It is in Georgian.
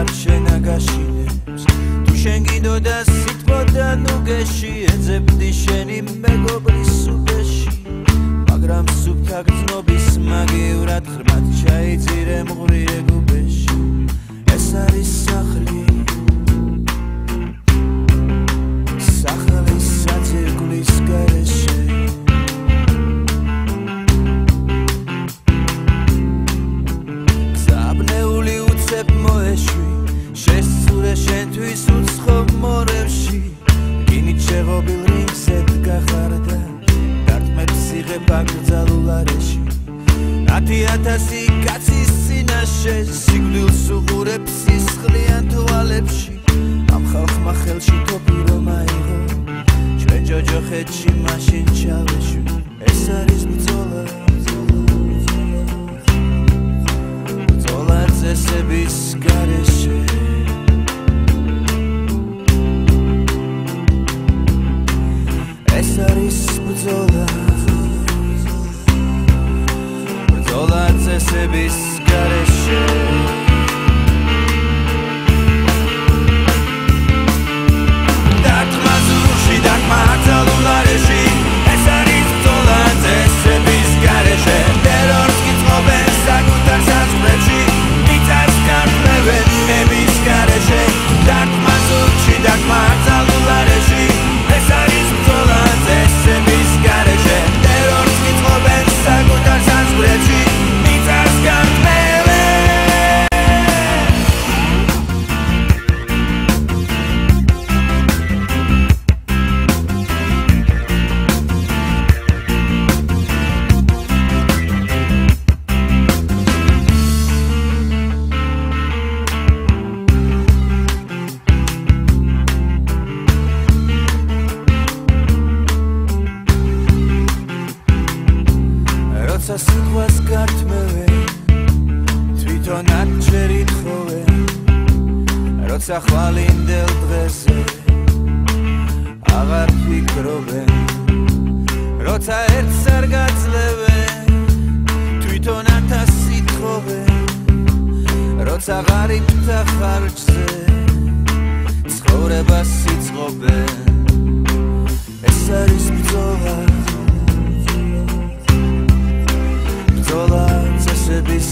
არჩენა გაშინებს თუ შენ გინდოდა სიტყვოდან უგეში ეძებდი შენი მეგობრის უბეში მაგრამ სუფთა გრძნობის მაგივრად ხრმად ჩაიძირე მღვრიე გუბეში ეს არის სახლი სახლი საძირკვლის გარეშე გზაბნეული უცებ მოეშვი შესწურე შენთვის უცხო მორევში გინით შეღობილ რინგზე დგახარდა დარტყმებს იღებ აკრძალულ არეში 10,000 კაცის წინაშე სიკვდილს უყურებს სისხლიან თვალებში ამ ხალხმა ხელში თოფი რომ აიღო ჩვენ ჯოჯოხეთში მაშინ ჩავეშვი ეს არის ბრძოლა ბრძოლა წესების გარეშე ეს არის ბრძოლა ბრძოლა წესების გარეშე დარტყმა ზურგში დარტყმა აკრძალულ არეში ეს არის ბრძოლა წესების გარეშე ტერორს გიწყობენ საკუთარ საზღვრებში მიწას გართმევენ იმების გარეშე დარტყმა ზურგში დარტყმა აკრძალულ არეში ეს არის ბრძოლა წესების გარეშე ტერორს გიწყობენ საკუთარ საზღვრებში მიწას გართმევენ როცა სიტყვას გართმევენ თვითონაც ჯერ ითხოვენ როცა ხვალინდელ დღეზე აღარ ფიქრობენ როცა ერთს არ გაძლევენ თვითონაც ითხოვენ როცა ღარიბთა ხარჯზე ცხოვრებას იწყობენ ეს არის ბრძოლა ბრძოლა წესების